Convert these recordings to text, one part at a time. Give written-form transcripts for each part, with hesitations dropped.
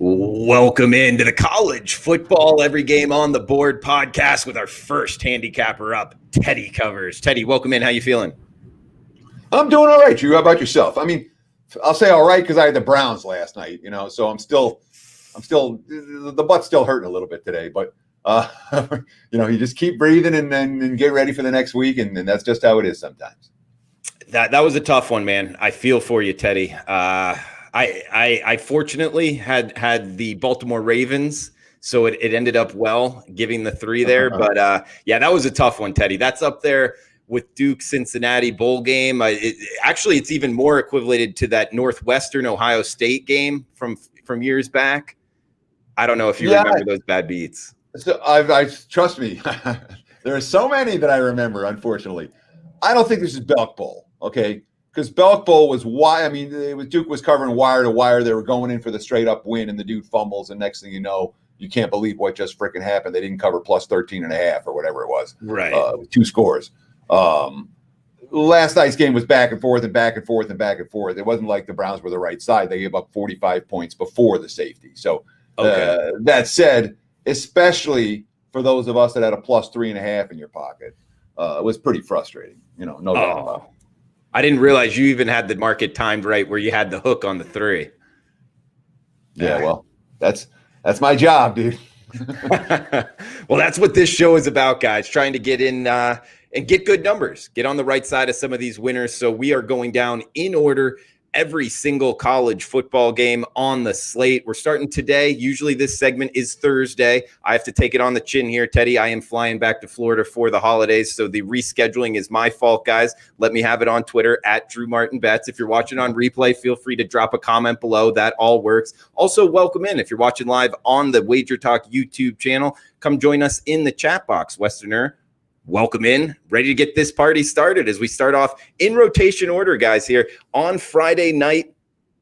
Welcome into the College Football Every Game on the Board podcast with our first handicapper up, Teddy Covers. Teddy, welcome in. How you feeling? I'm doing all right, Drew. How about yourself? I mean, I'll say all right because I had the Browns last night, so I'm still the butt's still hurting a little bit today, but you just keep breathing and get ready for the next week, and that's just how it is sometimes. That was a tough one, man. I feel for you, Teddy. I fortunately had the Baltimore Ravens, so it ended up well giving the 3 there. But that was a tough one, Teddy. That's up there with Duke Cincinnati bowl game. It's even more equated to that Northwestern Ohio State game from years back. I don't know if you remember those bad beats. So I trust me, there are so many that I remember. Unfortunately, I don't think this is Belk Bowl, okay? Because Belk Bowl was Duke was covering wire to wire. They were going in for the straight up win, and the dude fumbles, and next thing you know, you can't believe what just freaking happened. They didn't cover plus 13.5 or whatever it was. Right. 2 scores. Last night's game was back and forth and back and forth and back and forth. It wasn't like the Browns were the right side. They gave up 45 points before the safety. So that said, especially for those of us that had a plus 3.5 in your pocket, it was pretty frustrating. No doubt about it. I didn't realize you even had the market timed right where you had the hook on the 3. Yeah, well, that's my job, dude. Well, that's what this show is about, guys, trying to get in and get good numbers, get on the right side of some of these winners. So we are going down in order every single college football game on the slate. We're starting today. Usually this segment is Thursday. I have to take it on the chin here, Teddy. I am flying back to Florida for the holidays, so the rescheduling is my fault, guys. Let me have it on Twitter at Drew Martin Bets. If you're watching on replay, feel free to drop a comment below. That all works. Also, welcome in. If you're watching live on the WagerTalk YouTube channel, come join us in the chat box. Westerner, welcome in. Ready to get this party started as we start off in rotation order, guys, here on Friday night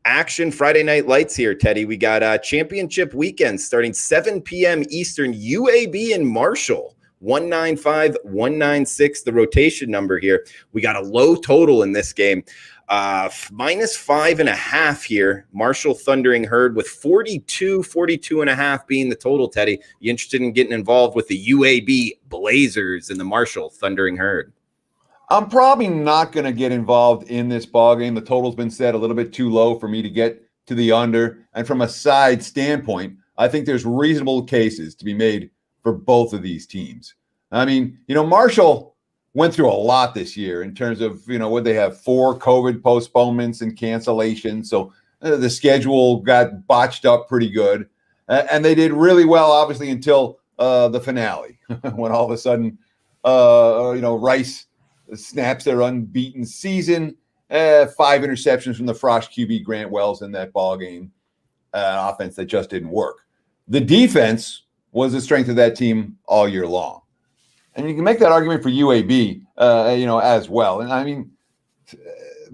action, Friday night lights here, Teddy. We got championship weekend starting 7 p.m. Eastern, UAB and Marshall, 195, 196, the rotation number here. We got a low total in this game. Minus 5.5 here. Marshall Thundering Herd with 42.5 being the total, Teddy. You interested in getting involved with the UAB Blazers and the Marshall Thundering Herd? I'm probably not going to get involved in this ballgame. The total's been set a little bit too low for me to get to the under. And from a side standpoint, I think there's reasonable cases to be made for both of these teams. I mean, Marshall went through a lot this year in terms of, what they have 4 COVID postponements and cancellations. So the schedule got botched up pretty good. And they did really well, obviously, until the finale, when all of a sudden, Rice snaps their unbeaten season. 5 interceptions from the Frosh QB Grant Wells in that ball game. Offense that just didn't work. The defense was the strength of that team all year long. And you can make that argument for UAB, as well. And I mean,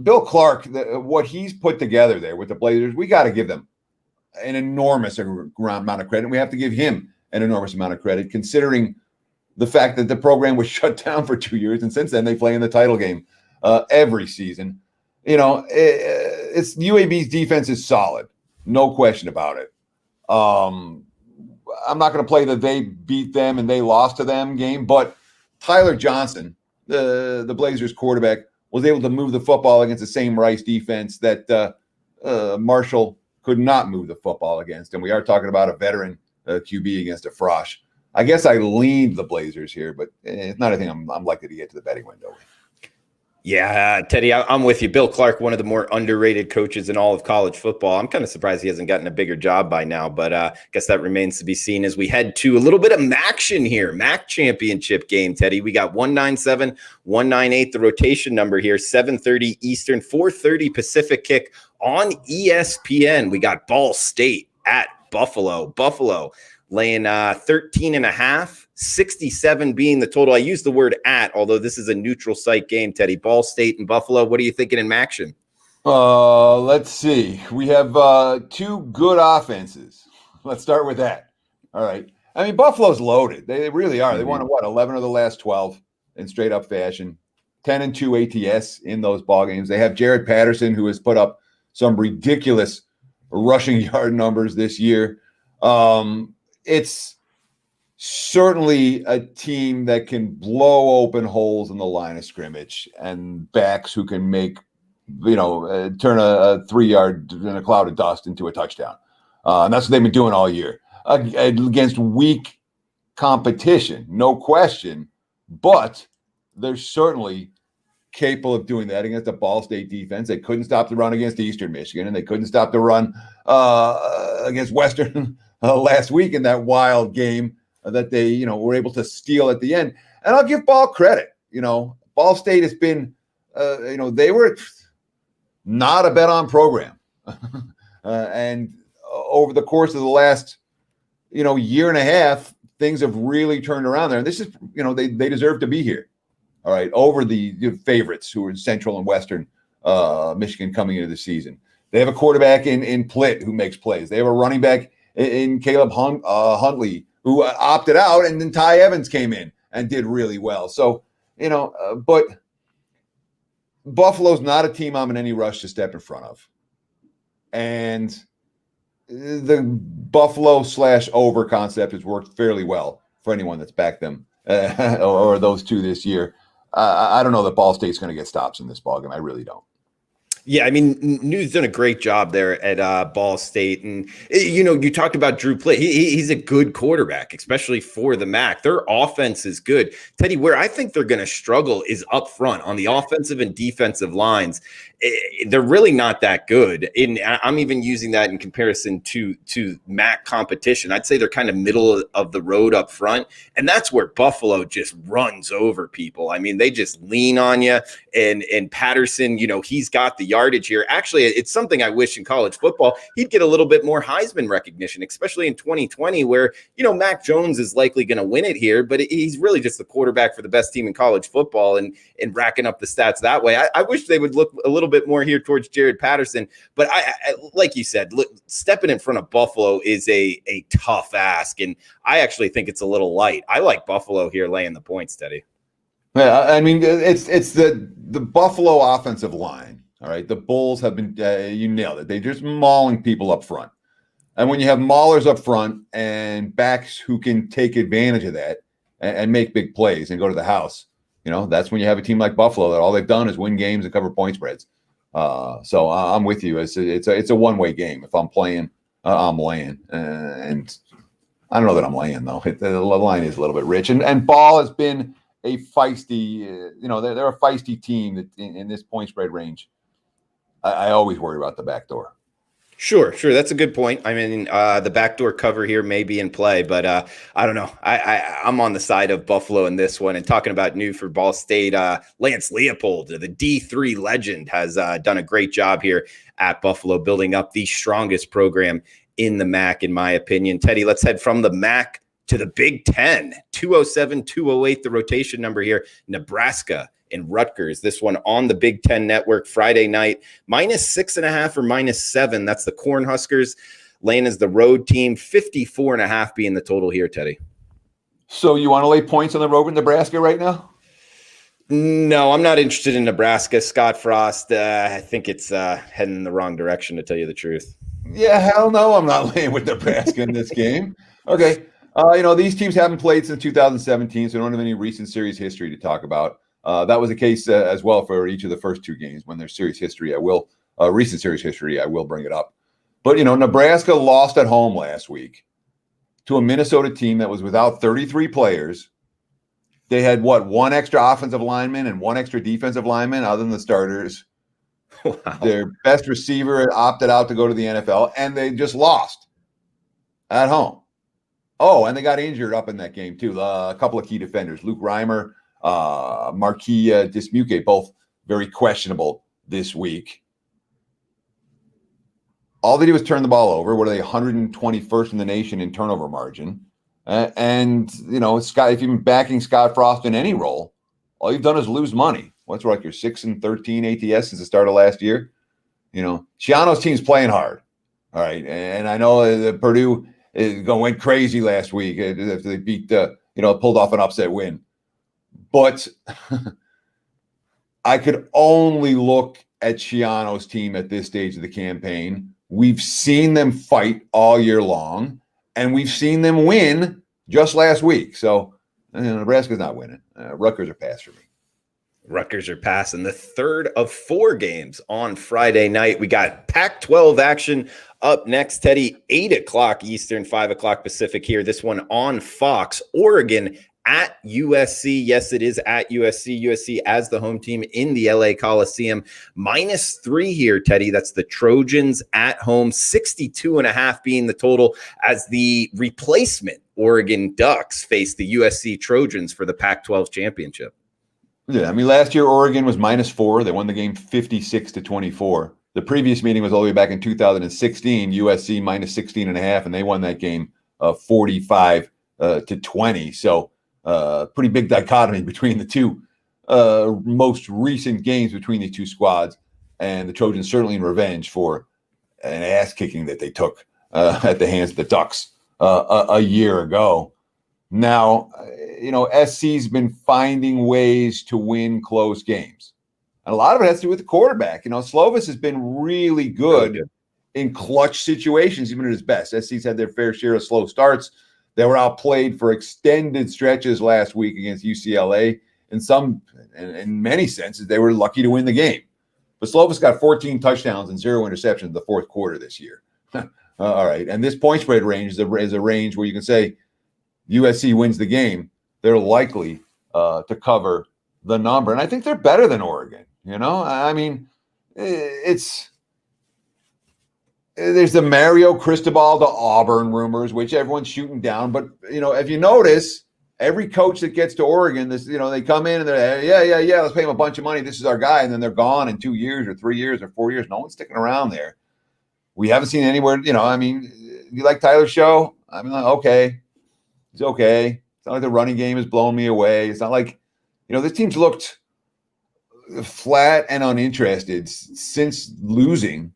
Bill Clark, what he's put together there with the Blazers, we got to give them an enormous amount of credit. We have to give him an enormous amount of credit, considering the fact that the program was shut down for 2 years, and since then they play in the title game every season. It's UAB's defense is solid, no question about it. I'm not going to play the they beat them and they lost to them game, but Tyler Johnson, the Blazers quarterback, was able to move the football against the same Rice defense that Marshall could not move the football against. And we are talking about a veteran QB against a Frosh. I guess I leaned the Blazers here, but it's not anything I'm likely to get to the betting window with. Yeah, Teddy, I'm with you. Bill Clark, one of the more underrated coaches in all of college football. I'm kind of surprised he hasn't gotten a bigger job by now, but I guess that remains to be seen as we head to a little bit of MACtion here. MAC championship game, Teddy. We got 197, 198, the rotation number here, 7:30 Eastern, 4:30 Pacific kick on ESPN. We got Ball State at Buffalo. Buffalo laying 13.5. 67 being the total. I use the word at, although this is a neutral site game, Teddy. Ball State and Buffalo. What are you thinking in MACtion? Let's see. We have 2 good offenses. Let's start with that. All right. I mean, Buffalo's loaded. They really are. They won, 11 of the last 12 in straight up fashion. 10-2 ATS in those ball games. They have Jared Patterson, who has put up some ridiculous rushing yard numbers this year. It's certainly a team that can blow open holes in the line of scrimmage, and backs who can make, turn a 3-yard in a cloud of dust into a touchdown. And that's what they've been doing all year against weak competition, no question. But they're certainly capable of doing that against the Ball State defense. They couldn't stop the run against Eastern Michigan, and they couldn't stop the run against Western last week in that wild game that they, were able to steal at the end. And I'll give Ball credit. Ball State has been, they were not a bet on program. And over the course of the last, year and a half, things have really turned around there. And this is, they deserve to be here. All right, over the favorites who are Central and Western Michigan coming into the season. They have a quarterback in Plitt who makes plays. They have a running back in Caleb Huntley who opted out, and then Ty Evans came in and did really well. So, but Buffalo's not a team I'm in any rush to step in front of. And the Buffalo /over concept has worked fairly well for anyone that's backed them or those two this year. I don't know that Ball State's going to get stops in this ballgame. I really don't. Yeah, I mean, New's done a great job there at Ball State. And, you talked about Drew Plitt. He's a good quarterback, especially for the MAC. Their offense is good. Teddy, where I think they're going to struggle is up front on the offensive and defensive lines. They're really not that good. I'm even using that in comparison to MAC competition. I'd say they're kind of middle of the road up front. And that's where Buffalo just runs over people. I mean, they just lean on you. And Patterson, he's got the yardage here. Actually, it's something I wish in college football he'd get a little bit more Heisman recognition, especially in 2020, where, Mac Jones is likely going to win it here, but he's really just the quarterback for the best team in college football and racking up the stats that way. I wish they would look a little bit more here towards Jared Patterson, but I like you said, stepping in front of Buffalo is a tough ask, and I actually think it's a little light. I like Buffalo here laying the points, Teddy. Yeah, I mean, it's the Buffalo offensive line. All right, the Bulls have been, you nailed it. They're just mauling people up front. And when you have maulers up front and backs who can take advantage of that and make big plays and go to the house, that's when you have a team like Buffalo that all they've done is win games and cover point spreads. So I'm with you. It's a one-way game. If I'm playing, I'm laying. And I don't know that I'm laying, though. The line is a little bit rich. And Ball has been a feisty, they're a feisty team that in this point spread range. I always worry about the back door. Sure. That's a good point. I mean, the backdoor cover here may be in play, but I don't know. I'm on the side of Buffalo in this one. And talking about new for Ball State, Lance Leopold, the D3 legend, has done a great job here at Buffalo, building up the strongest program in the MAC, in my opinion. Teddy, let's head from the MAC to the Big Ten. 207, 208, the rotation number here. Nebraska and Rutgers. This one on the Big Ten Network Friday night, -6.5 or -7. That's the Cornhuskers. Laying as the road team, 54.5 being the total here, Teddy. So you want to lay points on the road in Nebraska right now? No, I'm not interested in Nebraska. Scott Frost, I think it's heading in the wrong direction, to tell you the truth. Yeah, hell no, I'm not laying with Nebraska in this game. Okay. These teams haven't played since 2017, so I don't have any recent series history to talk about. That was the case as well for each of the first two games. When there's series history, recent series history, I will bring it up. But, Nebraska lost at home last week to a Minnesota team that was without 33 players. They had, one extra offensive lineman and one extra defensive lineman other than the starters. Wow. Their best receiver opted out to go to the NFL, and they just lost at home. Oh, and they got injured up in that game, too. A couple of key defenders, Luke Reimer, Marquis Dismuke, both very questionable this week. All they do is turn the ball over. What are they, 121st in the nation in turnover margin? Scott, if you've been backing Scott Frost in any role, all you've done is lose money. What's like your 6-13 ATS since the start of last year? Shiano's team's playing hard. All right. And I know that Purdue went crazy last week after they beat, pulled off an upset win. But I could only look at Shiano's team at this stage of the campaign We've seen them fight all year long, and we've seen them win just last week. So Nebraska's not winning. Rutgers are pass for me. Rutgers are passing the third of 4 games on Friday night. We got Pac-12 action up next, Teddy, 8 o'clock Eastern, 5 o'clock Pacific here. This one on Fox. Oregon at USC. Yes, it is at USC. USC as the home team in the LA Coliseum. -3 here, Teddy. That's the Trojans at home. 62.5 being the total as the replacement Oregon Ducks face the USC Trojans for the Pac-12 championship. Yeah, I mean, last year Oregon was -4. They won the game 56-24. The previous meeting was all the way back in 2016, USC -16.5, and they won that game 45-20. So pretty big dichotomy between the two most recent games between the two squads, and the Trojans certainly in revenge for an ass kicking that they took at the hands of the Ducks a year ago. Now, SC's been finding ways to win close games. And a lot of it has to do with the quarterback. Slovis has been really good in clutch situations, even at his best. SC's had their fair share of slow starts. They were outplayed for extended stretches last week against UCLA. In many senses, they were lucky to win the game. But Slovis got 14 touchdowns and 0 interceptions in the fourth quarter this year. All right. And this point spread range is a range where you can say USC wins the game. They're likely to cover the number. And I think they're better than Oregon. I mean, there's the Mario Cristobal to Auburn rumors, which everyone's shooting down. But, if you notice, every coach that gets to Oregon, they come in and they're, yeah, let's pay him a bunch of money. This is our guy. And then they're gone in 2 years or 3 years or 4 years. No one's sticking around there. We haven't seen anywhere, you like Tyler Show? I mean, okay. He's okay. It's not like the running game is blowing me away. It's not like, this team's looked flat and uninterested since losing.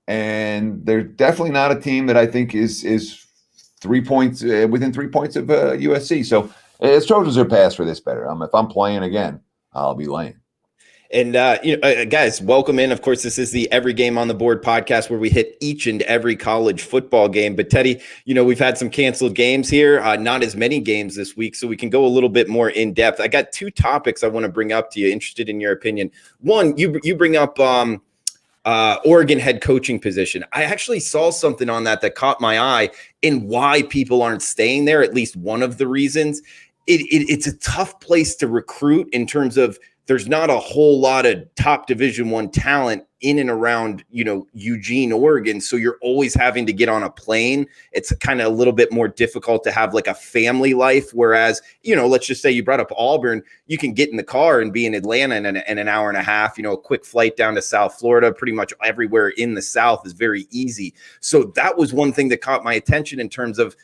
And they're definitely not a team that I think is 3 points within 3 points of USC. So it's Trojans are pass for this better. If I'm playing again, I'll be laying. And, guys, welcome in. Of course, this is the Every Game on the Board podcast where we hit each and every college football game. But, Teddy, we've had some canceled games here, not as many games this week, so we can go a little bit more in depth. I got 2 topics I want to bring up to you, interested in your opinion. One, you bring up Oregon head coaching position. I actually saw something on that caught my eye in why people aren't staying there, at least one of the reasons. It's a tough place to recruit in terms of there's not a whole lot of top Division I talent in and around, Eugene, Oregon. So you're always having to get on a plane. It's kind of a little bit more difficult to have like a family life. Whereas, let's just say you brought up Auburn, you can get in the car and be in Atlanta in an hour and a half, a quick flight down to South Florida. Pretty much everywhere in the South is very easy. So that was one thing that caught my attention in terms of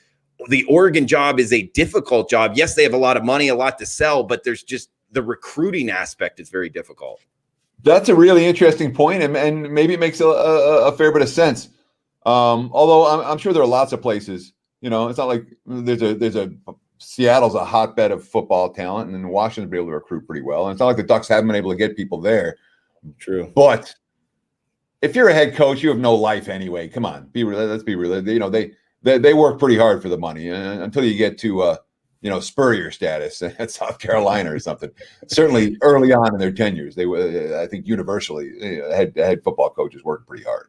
the Oregon job is a difficult job. Yes, they have a lot of money, a lot to sell, but there's just the recruiting aspect is very difficult. That's a really interesting point, and maybe it makes a fair bit of sense. Although I'm sure there are lots of places. It's not like there's a Seattle's a hotbed of football talent, and then Washington's been able to recruit pretty well. And it's not like the Ducks haven't been able to get people there. True, but if you're a head coach, you have no life anyway. Come on, let's be real. They work pretty hard for the money until you get to Spurrier status at South Carolina or something. Certainly early on in their tenures, they were, I think, universally head football coaches work pretty hard.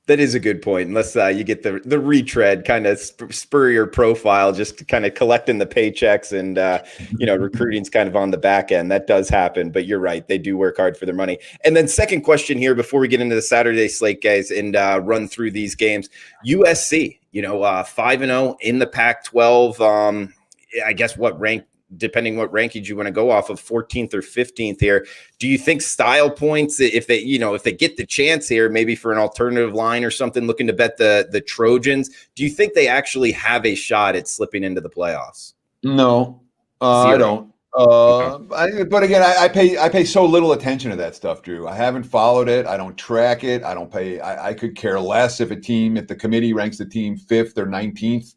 That is a good point. Unless you get the retread kind of Spurrier profile, just kind of collecting the paychecks and, recruiting's kind of on the back end. That does happen, but you're right. They do work hard for their money. And then second question here, before we get into the Saturday slate, guys, and run through these games, USC, 5-0 in the Pac-12. I guess what rank, depending what rankings you want to go off of, 14th or 15th here. Do you think style points, if they get the chance here, maybe for an alternative line or something, looking to bet the Trojans, do you think they actually have a shot at slipping into the playoffs? No, I don't. But again, I pay so little attention to that stuff, Drew. I haven't followed it. I don't track it. I don't pay. I could care less if the committee ranks the team 5th or 19th.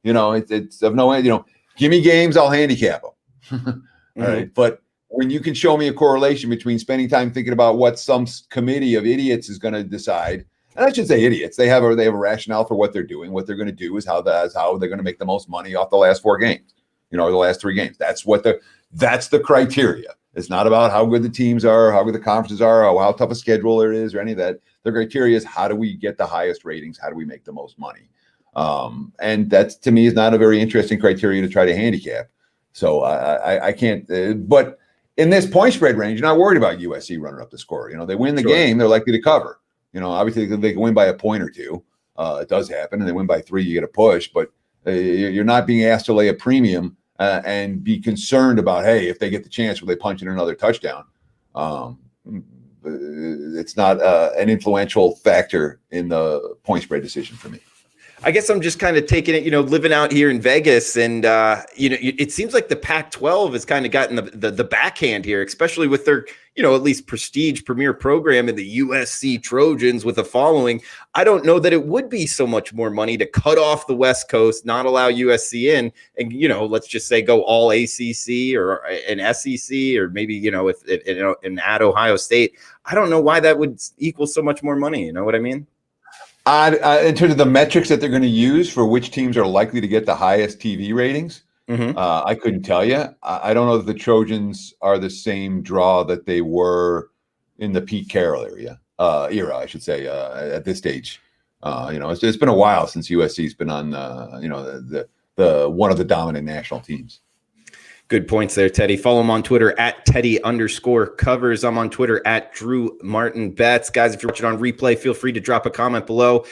It's of no, give me games, I'll handicap them. All right. But when you can show me a correlation between spending time thinking about what some committee of idiots is going to decide and I should say idiots. They have a rationale for what they're doing. What they're going to do is how they're going to make the most money off the last 4 games, or the last 3 games. That's the criteria. It's not about how good the teams are, how good the conferences are, or how tough a schedule there is, or any of that. The criteria is how do we get the highest ratings? How do we make the most money? And that, to me, is not a very interesting criteria to try to handicap. So I can't. But in this point spread range, you're not worried about USC running up the score. They win the game, they're likely to cover. Obviously they can win by a point or 2. It does happen, and they win by 3, you get a push. But you're not being asked to lay a premium and be concerned about, hey, if they get the chance, will they punch in another touchdown? It's not an influential factor in the point spread decision for me. I guess I'm just kind of taking it, living out here in Vegas, and it seems like the Pac-12 has kind of gotten the backhand here, especially with their, at least prestige premier program in the USC Trojans with a following. I don't know that it would be so much more money to cut off the West Coast, not allow USC in, and let's just say go all ACC or an SEC, or maybe and add Ohio State. I don't know why that would equal so much more money. You know what I mean? In terms of the metrics that they're going to use for which teams are likely to get the highest TV ratings, I couldn't tell you. I don't know that the Trojans are the same draw that they were in the Pete Carroll era, I should say, at this stage. It's been a while since USC's been on, the one of the dominant national teams. Good points there, Teddy. Follow him on Twitter at Teddy_covers. I'm on Twitter at Drew Martin Bets. Guys, if you're watching on replay, feel free to drop a comment below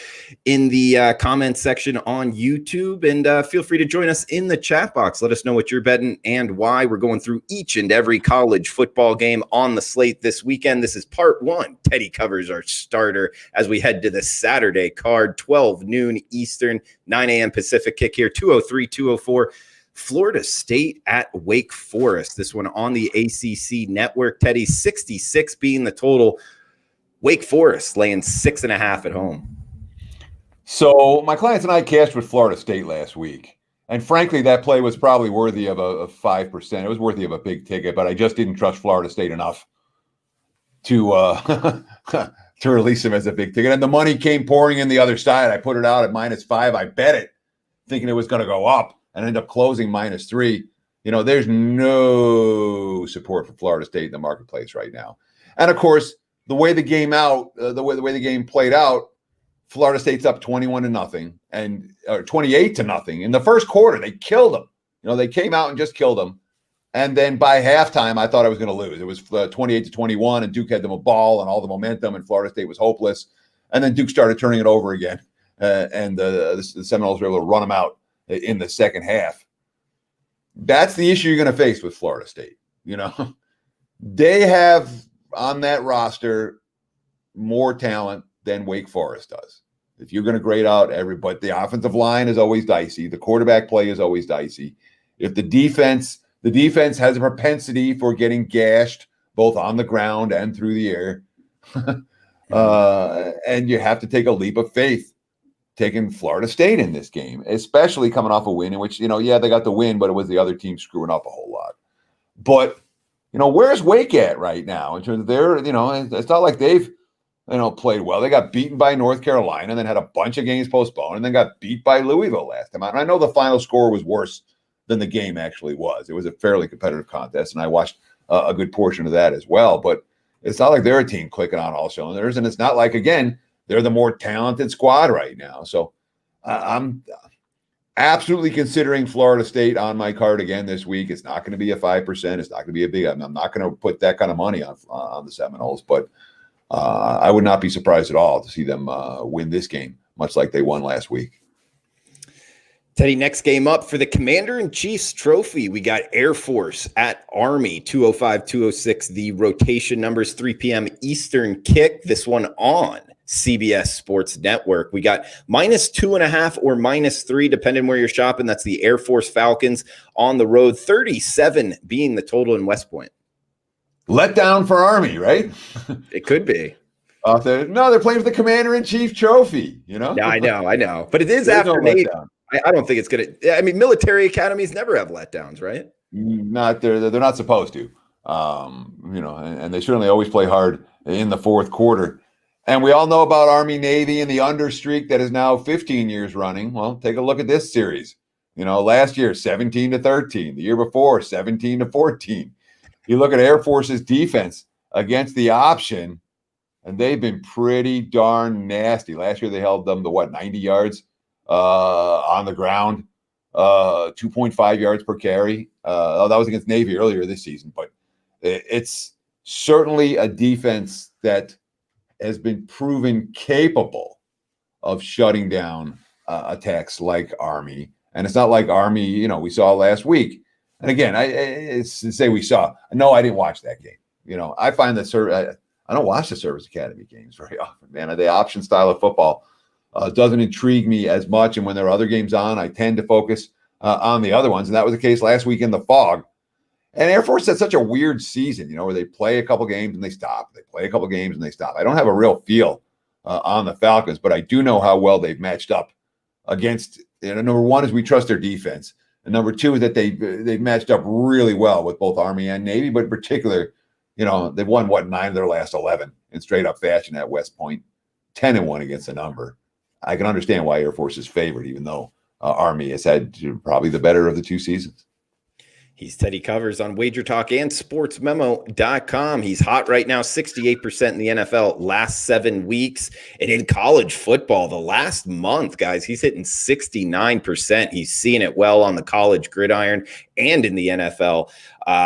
in the comment section on YouTube, and feel free to join us in the chat box. Let us know what you're betting and why. We're going through each and every college football game on the slate this weekend. This is part 1. Teddy covers our starter as we head to the Saturday card, 12 noon Eastern, 9 a.m. Pacific kick here, 203, 204. Florida State at Wake Forest. This one on the ACC network. Teddy, 66 being the total. Wake Forest laying 6.5 at home. So my clients and I cashed with Florida State last week. And frankly, that play was probably worthy of a 5%. It was worthy of a big ticket, but I just didn't trust Florida State enough to to release him as a big ticket. And the money came pouring in the other side. I put it out at -5. I bet it, thinking it was going to go up, and end up closing -3. There's no support for Florida State in the marketplace right now. And of course, the way the game played out, Florida State's up 21-0 and 28-0 in the first quarter. They killed them. They came out and just killed them. And then by halftime, I thought I was going to lose. It was 28-21, and Duke had them a ball and all the momentum, and Florida State was hopeless. And then Duke started turning it over again, and the Seminoles were able to run them out in the second half. That's the issue you're going to face with Florida State. They have on that roster more talent than Wake Forest does. If you're going to grade out everybody, the offensive line is always dicey. The quarterback play is always dicey. If the defense has a propensity for getting gashed both on the ground and through the air, and you have to take a leap of faith taking Florida State in this game, especially coming off a win in which, they got the win, but it was the other team screwing up a whole lot. But, where's Wake at right now in terms of their, it's not like they've, played well. They got beaten by North Carolina and then had a bunch of games postponed and then got beat by Louisville last time. And I know the final score was worse than the game actually was. It was a fairly competitive contest, and I watched a good portion of that as well. But it's not like they're a team clicking on all cylinders, and it's not like, again, they're the more talented squad right now. So I'm absolutely considering Florida State on my card again this week. It's not going to be a 5%. It's not going to be a big – I'm not going to put that kind of money on the Seminoles. But I would not be surprised at all to see them win this game, much like they won last week. Teddy, next game up for the Commander-in-Chief's trophy. We got Air Force at Army, 205, 206. The rotation numbers, 3 p.m. Eastern kick. This one on CBS Sports Network. We got -2.5 or -3, depending where you're shopping. That's the Air Force Falcons on the road. 37 being the total in West Point. Let down for Army, right? It could be. They're playing for the Commander-in-Chief trophy, Yeah, I know. But it is after Navy. I don't think it's going to – I mean, military academies never have letdowns, right? They're not supposed to. And they certainly always play hard in the fourth quarter. And we all know about Army Navy and the under streak that is now 15 years running. Well, take a look at this series. Last year 17-13, the year before 17-14. You look at Air Force's defense against the option, and they've been pretty darn nasty. Last year they held them to 90 yards on the ground, 2.5 yards per carry. That was against Navy earlier this season, but it's certainly a defense that has been proven capable of shutting down attacks like Army. And it's not like Army, we saw last week. And again, it's to say we saw. No, I didn't watch that game. I find that I don't watch the Service Academy games very often, man. The option style of football doesn't intrigue me as much. And when there are other games on, I tend to focus on the other ones. And that was the case last week in the fog. And Air Force had such a weird season, where they play a couple games and they stop. They play a couple games and they stop. I don't have a real feel on the Falcons, but I do know how well they've matched up against. Number one is we trust their defense. And number two is that they've matched up really well with both Army and Navy, but in particular, they've won 9 of their last 11 in straight up fashion at West Point, 10-1 against the number. I can understand why Air Force is favored, even though Army has had probably the better of the two seasons. He's Teddy Covers on WagerTalk and SportsMemo.com. He's hot right now, 68% in the NFL last 7 weeks. And in college football, the last month, guys, he's hitting 69%. He's seeing it well on the college gridiron and in the NFL.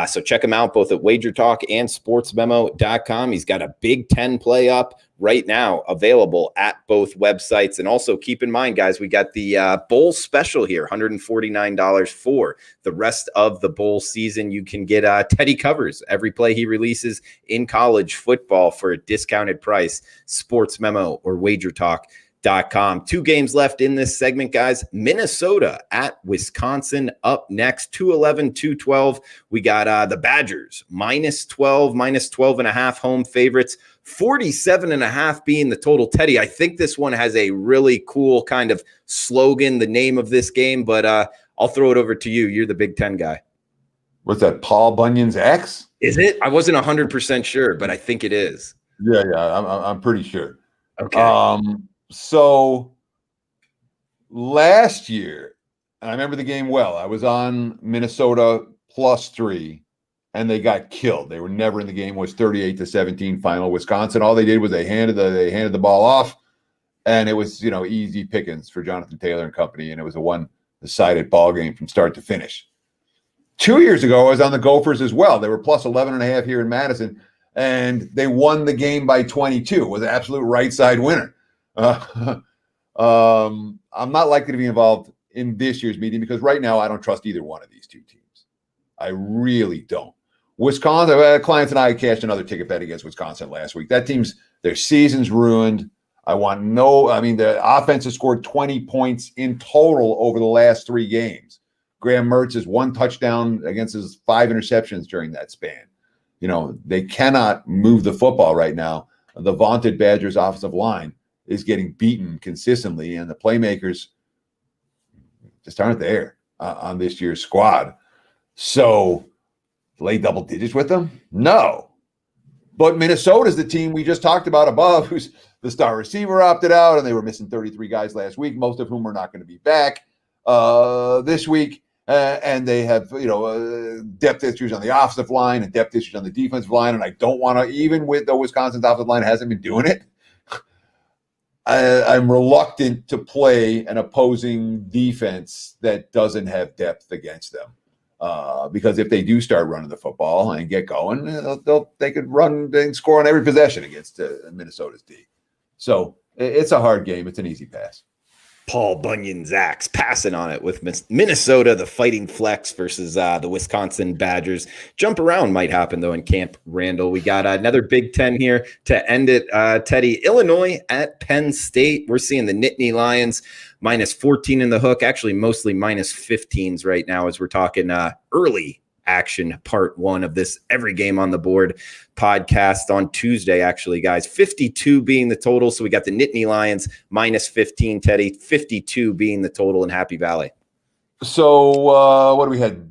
So check him out both at WagerTalk and SportsMemo.com. He's got a Big Ten play up right now available at both websites. And also keep in mind, guys, we got the bowl special here, $149 for the rest of the bowl season. You can get Teddy Covers every play he releases in college football for a discounted price. Sports Memo or WagerTalk.com. 2 games left in this segment, guys. Minnesota at Wisconsin up next, 211, 212. We got the Badgers -12, -12.5 home favorites, 47.5 being the total. Teddy, I think this one has a really cool kind of slogan, the name of this game, but I'll throw it over to you. You're the Big Ten guy. What's that, Paul Bunyan's ex? Is it? I wasn't 100% sure, but I think it is. Yeah, I'm pretty sure. Okay. So last year, and I remember the game well, I was on Minnesota +3, and they got killed. They were never in the game. It was 38-17 final. Wisconsin, all they did was they handed the ball off, and it was easy pickings for Jonathan Taylor and company, and it was a one-sided ball game from start to finish. 2 years ago, I was on the Gophers as well. They were +11.5 here in Madison, and they won the game by 22. It was an absolute right side winner. I'm not likely to be involved in this year's meeting because right now I don't trust either one of these two teams. I really don't. Wisconsin, clients and I cashed another ticket bet against Wisconsin last week. That their season's ruined. The offense has scored 20 points in total over the last 3 games. Graham Mertz has 1 touchdown against his 5 interceptions during that span. They cannot move the football right now. The vaunted Badgers offensive line is getting beaten consistently, and the playmakers just aren't there on this year's squad. So lay double digits with them? No. But Minnesota's the team we just talked about above, who's the star receiver opted out, and they were missing 33 guys last week, most of whom are not going to be back this week. And they have, depth issues on the offensive line and depth issues on the defensive line. And I don't want to, even with the Wisconsin's offensive line hasn't been doing it, I'm reluctant to play an opposing defense that doesn't have depth against them. Because if they do start running the football and get going, they could run and score on every possession against Minnesota's D. So it's a hard game. It's an easy pass. Paul Bunyan's axe passing on it with Minnesota, the Fighting Flex versus the Wisconsin Badgers. Jump around might happen, though, in Camp Randall. We got another Big Ten here to end it. Teddy, Illinois at Penn State. We're seeing the Nittany Lions -14 in the hook, actually mostly -15s right now as we're talking early action, part 1 of this Every Game on the Board podcast on Tuesday, actually, guys. 52 being the total. So we got the Nittany Lions -15, Teddy, 52 being the total in Happy Valley. So what do we had?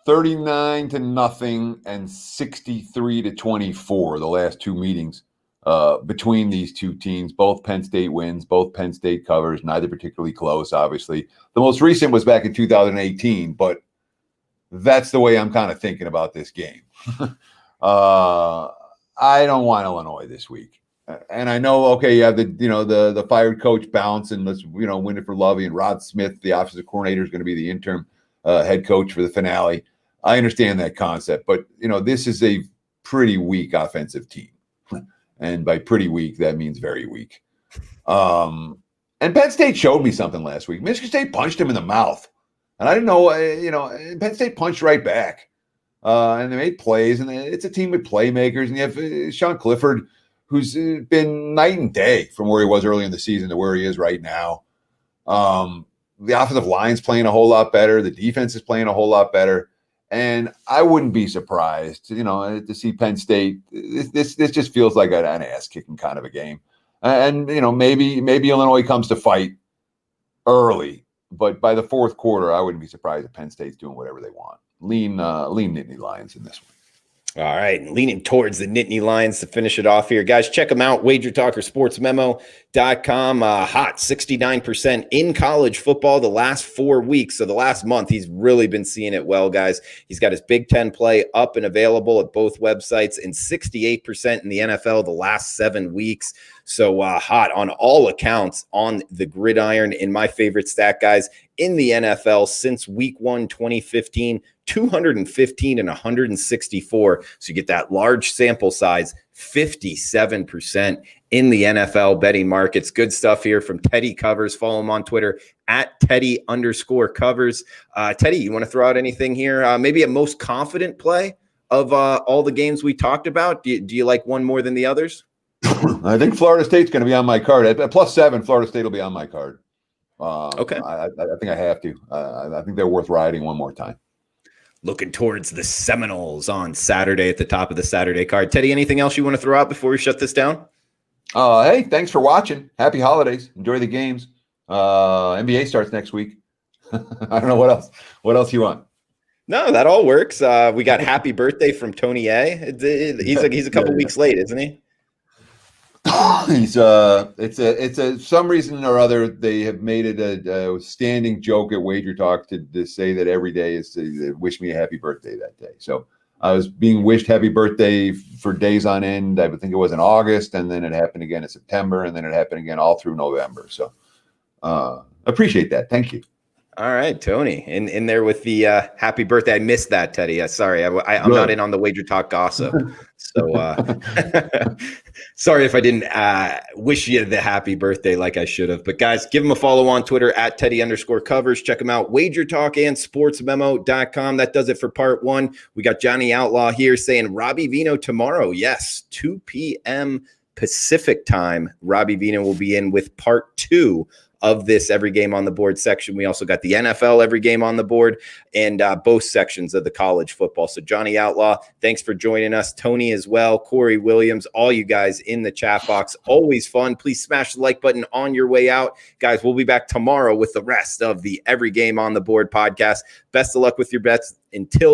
39-0 and 63-24, the last 2 meetings between these two teams. Both Penn State wins, both Penn State covers, neither particularly close, obviously. The most recent was back in 2018, but that's the way I'm kind of thinking about this game. I don't want Illinois this week. And I know, okay, you have the fired coach bounce and let's, win it for Lovey, and Rod Smith, the offensive coordinator, is going to be the interim head coach for the finale. I understand that concept, but this is a pretty weak offensive team. And by pretty weak, that means very weak. And Penn State showed me something last week. Michigan State punched him in the mouth. And I didn't know, Penn State punched right back. And they made plays, and it's a team with playmakers. And you have Sean Clifford, who's been night and day from where he was early in the season to where he is right now. The offensive line's playing a whole lot better. The defense is playing a whole lot better. And I wouldn't be surprised, to see Penn State. This just feels like an ass-kicking kind of a game. And, maybe Illinois comes to fight early. But by the fourth quarter, I wouldn't be surprised if Penn State's doing whatever they want. Lean Nittany Lions in this one. All right, leaning towards the Nittany Lions to finish it off here. Guys, check them out, WagerTalk or SportsMemo.com. Hot 69% in college football the last 4 weeks. So the last month, he's really been seeing it well, guys. He's got his Big Ten play up and available at both websites, and 68% in the NFL the last 7 weeks. So hot on all accounts on the gridiron. In my favorite stat, guys, in the NFL since week 1, 2015, 215 and 164. So you get that large sample size, 57% in the NFL betting markets. Good stuff here from Teddy Covers. Follow him on Twitter at Teddy_covers. Teddy, you want to throw out anything here? Maybe a most confident play of all the games we talked about? Do you like one more than the others? I think Florida State's going to be on my card. At +7, Florida State will be on my card. Okay. I think I have to. I think they're worth riding one more time. Looking towards the Seminoles on Saturday at the top of the Saturday card. Teddy, anything else you want to throw out before we shut this down? Hey, thanks for watching. Happy holidays. Enjoy the games. NBA starts next week. I don't know what else. What else you want? No, that all works. We got happy birthday from Tony A. He's a couple weeks late, isn't he? It's some reason or other they have made it a standing joke at WagerTalk to say that every day is to wish me a happy birthday that day. So I was being wished happy birthday for days on end. I would think it was in August, and then it happened again in September, and then it happened again all through November. So appreciate that. Thank you. All right, Tony, in there with the happy birthday. I missed that, Teddy. Sorry, I'm not in on the WagerTalk gossip. So sorry if I didn't wish you the happy birthday like I should have. But guys, give him a follow on Twitter at Teddy_covers. Check him out, WagerTalk and SportsMemo.com. That does it for part 1. We got Johnny Outlaw here saying Robbie Vino tomorrow. Yes, 2 p.m. Pacific time. Robbie Vino will be in with part 2 of this Every Game on the Board section. We also got the NFL Every Game on the Board and both sections of the college football. So Johnny Outlaw, thanks for joining us. Tony as well, Corey Williams, all you guys in the chat box. Always fun. Please smash the like button on your way out. Guys, we'll be back tomorrow with the rest of the Every Game on the Board podcast. Best of luck with your bets. Until then.